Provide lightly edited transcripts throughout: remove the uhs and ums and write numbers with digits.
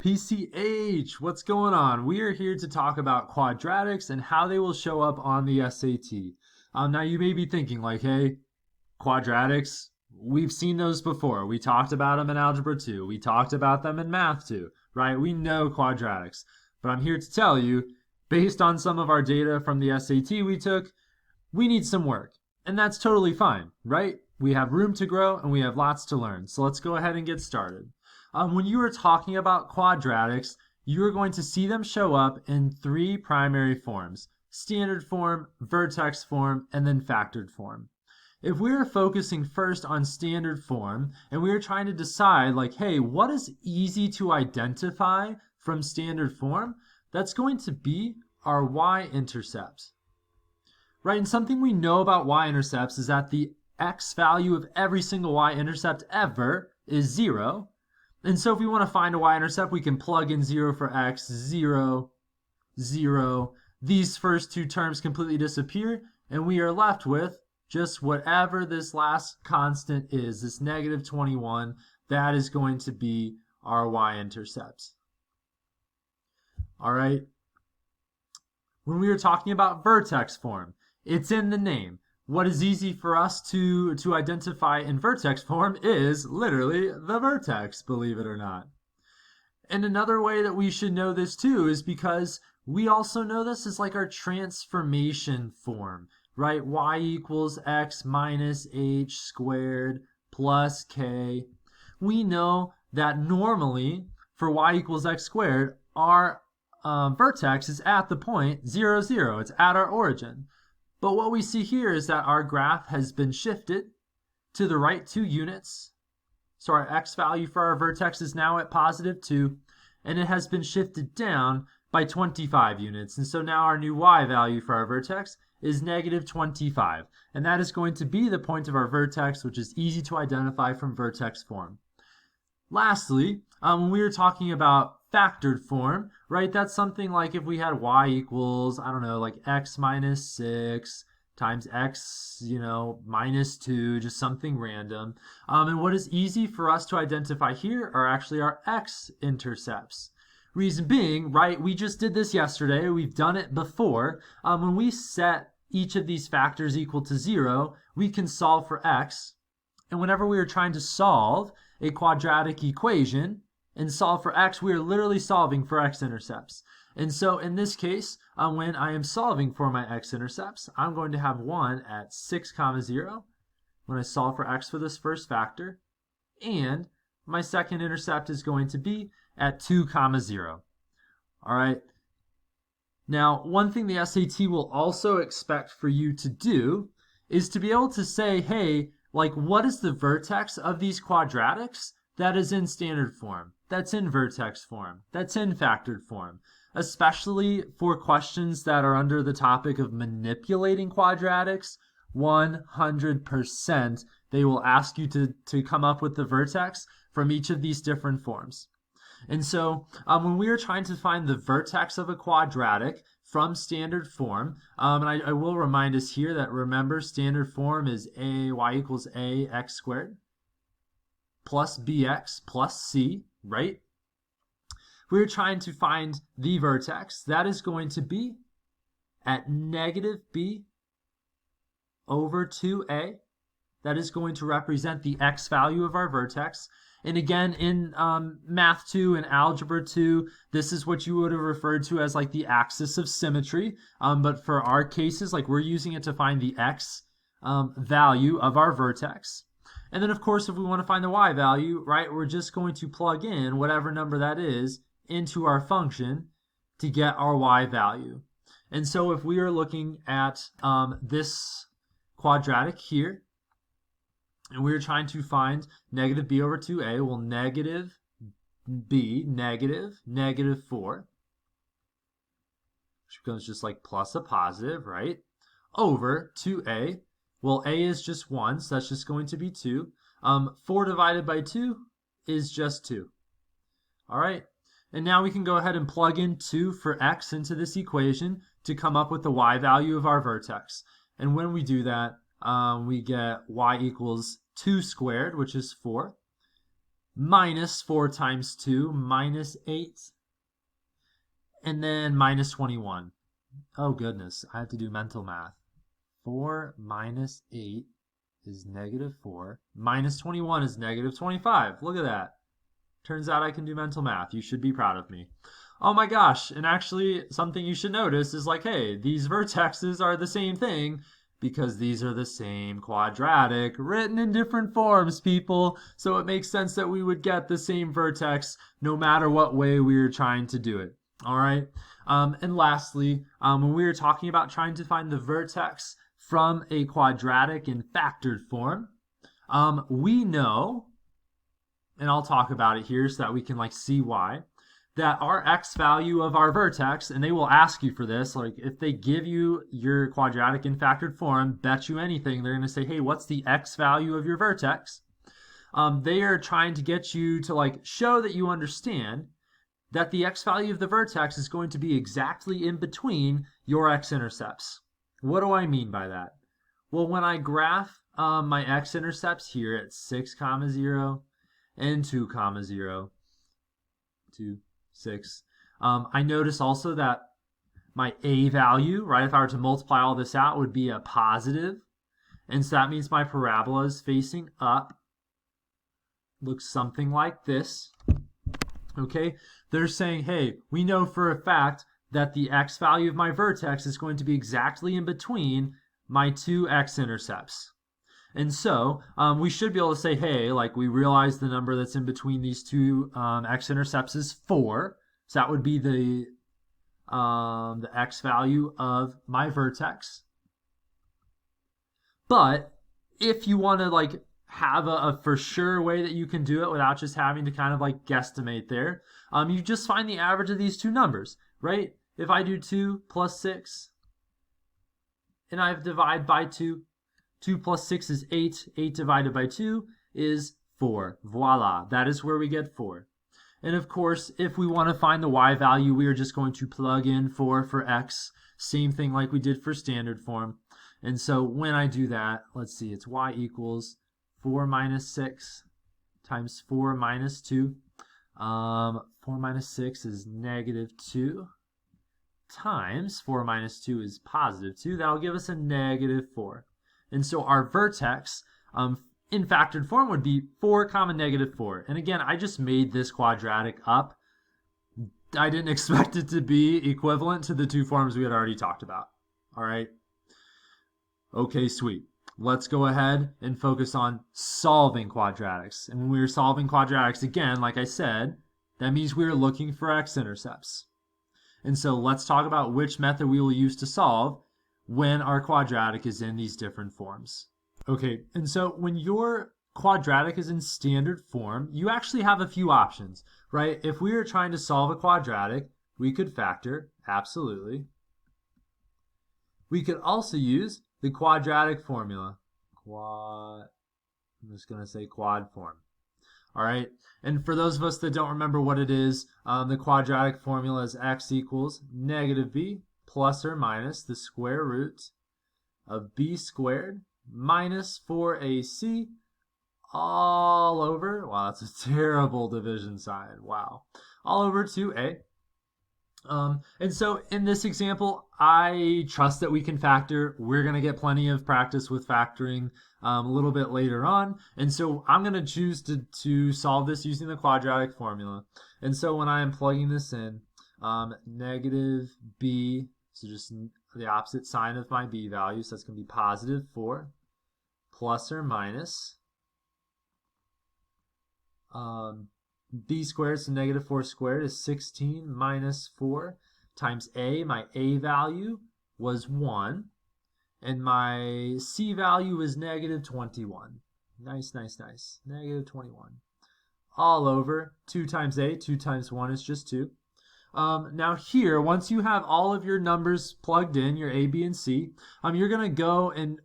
PCH, what's going on? We are here to talk about quadratics and how they will show up on the SAT. Now you may be thinking like, hey, quadratics, we've seen those before. We talked about them in Algebra 2. We talked about them in Math 2, right? We know quadratics. But I'm here to tell you, based on some of our data from the SAT we took, we need some work. And that's totally fine, right? We have room to grow and we have lots to learn. So let's go ahead and get started. When you are talking about quadratics, you are going to see them show up in three primary forms: standard form, vertex form, and then factored form. If we are focusing first on standard form and we are trying to decide like, hey, what is easy to identify from standard form, that's going to be our y-intercept. Right, and something we know about y-intercepts is that the x value of every single y-intercept ever is 0. And so if we want to find a y-intercept, we can plug in 0 for x, 0, 0. These first two terms completely disappear, and we are left with just whatever this last constant is, this negative 21, that is going to be our y-intercept. All right. When we are talking about vertex form, it's in the name. What is easy for us to identify in vertex form is literally the vertex, believe it or not. And another way that we should know this too is because we also know this is like our transformation form, right? Y equals x minus h squared plus k. We know that normally for y equals x squared, our vertex is at the point 0, 0. It's at our origin. But what we see here is that our graph has been shifted to the right 2 units. So our x value for our vertex is now at positive 2, and it has been shifted down by 25 units. And so now our new y value for our vertex is negative 25. And that is going to be the point of our vertex, which is easy to identify from vertex form. Lastly, when we were talking about factored form, right, that's something like if we had y equals, I don't know, like x minus 6 times x, minus 2, just something random. And what is easy for us to identify here are actually our x-intercepts. Reason being, right, we just did this yesterday. We've done it before. When we set each of these factors equal to 0, we can solve for x. And whenever we are trying to solve a quadratic equation and solve for x, we are literally solving for x-intercepts. And so in this case, when I am solving for my x-intercepts, I'm going to have 1 at 6, 0 when I solve for x for this first factor. And my second intercept is going to be at 2, 0. All right. Now, one thing the SAT will also expect for you to do is to be able to say, hey, like, what is the vertex of these quadratics that is in standard form, that's in vertex form, that's in factored form? Especially for questions that are under the topic of manipulating quadratics, 100% they will ask you to come up with the vertex from each of these different forms. And so when we are trying to find the vertex of a quadratic from standard form, and I will remind us here that, remember, standard form is y equals ax squared plus bx plus c, right? We're trying to find the vertex. That is going to be at negative b over 2a. That is going to represent the x value of our vertex. And again, in Math 2 and Algebra 2, this is what you would have referred to as like the axis of symmetry. But for our cases, like, we're using it to find the x value of our vertex. And then, of course, if we want to find the y value, right, we're just going to plug in whatever number that is into our function to get our y value. And so if we are looking at this quadratic here, and we're trying to find negative b over 2a, well, negative b, negative 4, which becomes just like plus a positive, right, over 2a. Well, a is just 1, so that's just going to be 2. 4 divided by 2 is just 2. All right, and now we can go ahead and plug in 2 for x into this equation to come up with the y value of our vertex. And when we do that, we get y equals 2 squared, which is 4, minus 4 times 2, minus 8, and then minus 21. Oh goodness, I have to do mental math. 4 minus 8 is negative 4. Minus 21 is negative 25. Look at that. Turns out I can do mental math. You should be proud of me. Oh my gosh, and actually something you should notice is like, hey, these vertexes are the same thing because these are the same quadratic written in different forms, people. So it makes sense that we would get the same vertex no matter what way we are trying to do it. All right. And lastly, when we were talking about trying to find the vertex from a quadratic in factored form, we know, and I'll talk about it here so that we can like see why, that our x value of our vertex, and they will ask you for this, like if they give you your quadratic in factored form, bet you anything, they're going to say, hey, what's the x value of your vertex? They are trying to get you to like show that you understand that the x value of the vertex is going to be exactly in between your x-intercepts. What do I mean by that? Well, when I graph my x-intercepts here at 6, 0, and 2, 0, 2, 6, I notice also that my a value, right, if I were to multiply all this out, would be a positive. And so that means my parabola is facing up. Looks something like this. Okay, they're saying, hey, we know for a fact that the x value of my vertex is going to be exactly in between my two x-intercepts. And so we should be able to say, hey, like we realize the number that's in between these two x-intercepts is 4. So that would be the x value of my vertex. But if you want to like have a for sure way that you can do it without just having to kind of like guesstimate there, you just find the average of these two numbers, right? If I do 2 plus 6 and I divide by 2, 2 plus 6 is 8. 8 divided by 2 is 4. Voila, that is where we get 4. And of course, if we want to find the y value, we are just going to plug in 4 for x. Same thing like we did for standard form. And so when I do that, let's see, it's y equals 4 minus 6 times 4 minus 2. 4 minus 6 is negative 2 times 4 minus 2 is positive 2. That'll give us a negative 4. And so our vertex in factored form would be 4 comma negative 4. And again, I just made this quadratic up. I didn't expect it to be equivalent to the two forms we had already talked about. All right. Okay, sweet. Let's go ahead and focus on solving quadratics. And when we were solving quadratics, again, like I said, that means we are looking for x-intercepts. And so let's talk about which method we will use to solve when our quadratic is in these different forms. Okay, and so when your quadratic is in standard form, you actually have a few options, right? If we are trying to solve a quadratic, we could factor, absolutely. We could also use the quadratic formula. I'm just going to say quad form. All right, and for those of us that don't remember what it is, the quadratic formula is x equals negative b plus or minus the square root of b squared minus 4ac all over, wow, that's a terrible division sign, wow, all over 2a. And so in this example, I trust that we can factor. We're going to get plenty of practice with factoring a little bit later on. And so I'm going to choose to solve this using the quadratic formula. And so when I am plugging this in, negative b, so just the opposite sign of my b value, so that's going to be positive 4 plus or minus b squared, so negative 4 squared is 16 minus 4 times a. My a value was 1, and my c value is negative 21. Nice, nice, nice. Negative 21. All over 2 times a, 2 times 1 is just 2. Now here, once you have all of your numbers plugged in, your a, b, and c, you're going to go and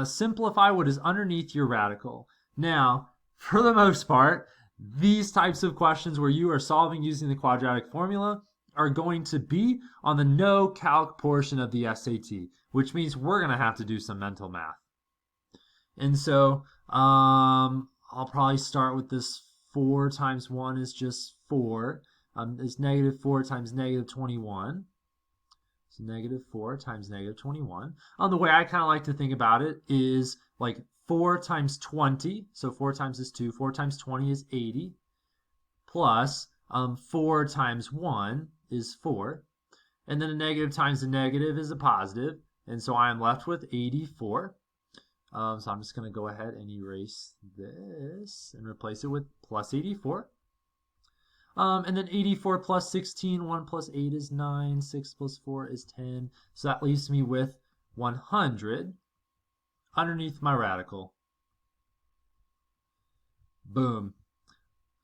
simplify what is underneath your radical. Now, for the most part, these types of questions where you are solving using the quadratic formula are going to be on the no calc portion of the SAT, which means we're going to have to do some mental math. And so I'll probably start with this 4 times 1 is just 4. It's negative 4 times negative 21. So negative 4 times negative 21. The way I kind of like to think about it is like 4 times 20. So 4 times is 2. 4 times 20 is 80. Plus 4 times 1 is 4. And then a negative times a negative is a positive. And so I'm left with 84. So I'm just going to go ahead and erase this and replace it with plus 84. And then 84 plus 16, 1 plus 8 is 9, 6 plus 4 is 10. So that leaves me with 100 underneath my radical. Boom.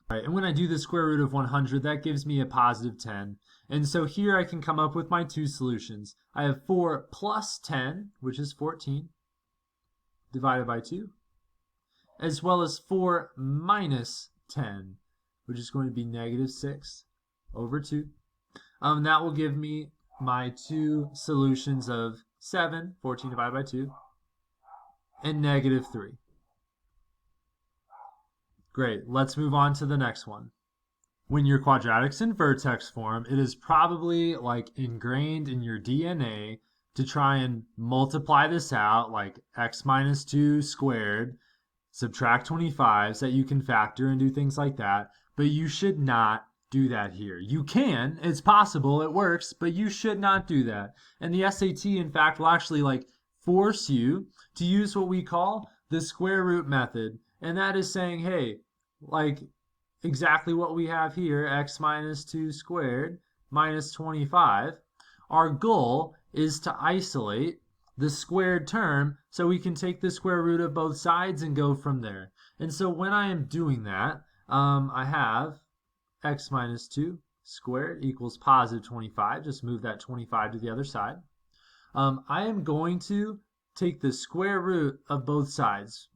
All right, and when I do the square root of 100, that gives me a positive 10. And so here I can come up with my two solutions. I have 4 plus 10, which is 14, divided by 2, as well as 4 minus 10, which is going to be negative 6 over 2. That will give me my two solutions of 7, 14 divided by 2, and negative 3. Great, let's move on to the next one. When your quadratics in vertex form, it is probably like ingrained in your DNA to try and multiply this out like x minus 2 squared, subtract 25 so that you can factor and do things like that. But you should not do that here. You can, it's possible, it works, but you should not do that. And the SAT, in fact, will actually like force you to use what we call the square root method. And that is saying, hey, like exactly what we have here, x minus 2 squared minus 25. Our goal is to isolate the squared term so we can take the square root of both sides and go from there. And so when I am doing that, I have x minus 2 squared equals positive 25. Just move that 25 to the other side. I am going to take the square root of both sides,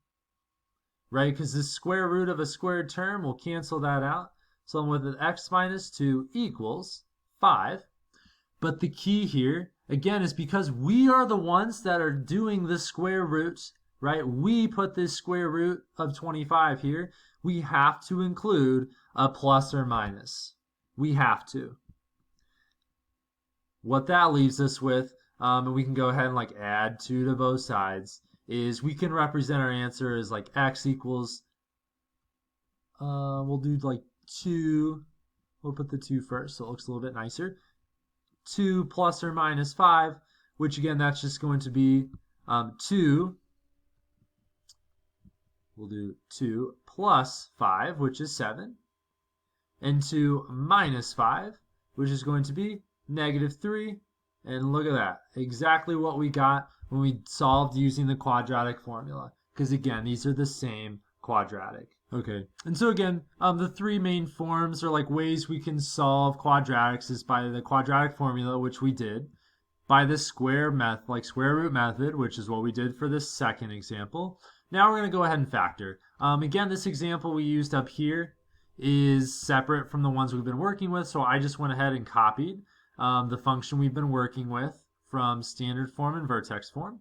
right? Because the square root of a squared term will cancel that out. So I'm with x minus 2 equals 5. But the key here, again, is because we are the ones that are doing the square roots, right? We put this square root of 25 here. We have to include a plus or minus. We have to. What that leaves us with, and we can go ahead and like add 2 to both sides, is we can represent our answer as like x equals, we'll do like 2, we'll put the 2 first so it looks a little bit nicer. 2 plus or minus 5, which again, that's just going to be 2. We'll do 2 plus 5, which is 7, and 2 minus 5, which is going to be negative 3. And look at that, exactly what we got when we solved using the quadratic formula. Because again, these are the same quadratic. Okay, and so again, the three main forms are like ways we can solve quadratics is by the quadratic formula, which we did, by the square root method, which is what we did for this second example. Now we're going to go ahead and factor. Again, this example we used up here is separate from the ones we've been working with, so I just went ahead and copied the function we've been working with from standard form and vertex form.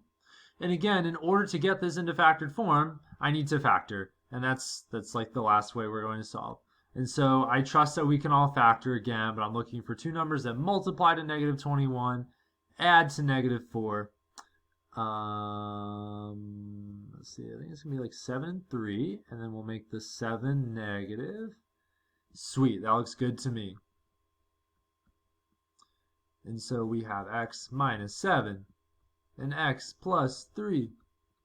And again, in order to get this into factored form, I need to factor. And that's like the last way we're going to solve. And so I trust that we can all factor again, but I'm looking for two numbers that multiply to negative 21, add to negative 4. Let's see, I think it's going to be like 7 and 3, and then we'll make the 7 negative. Sweet, that looks good to me. And so we have x minus 7 and x plus 3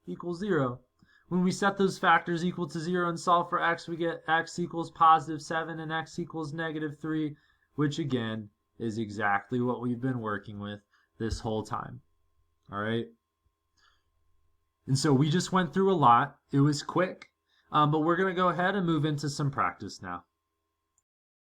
equals 0. When we set those factors equal to 0 and solve for x, we get x equals positive 7 and x equals negative 3, which again is exactly what we've been working with this whole time. All right. And so we just went through a lot. It was quick, but we're going to go ahead and move into some practice now.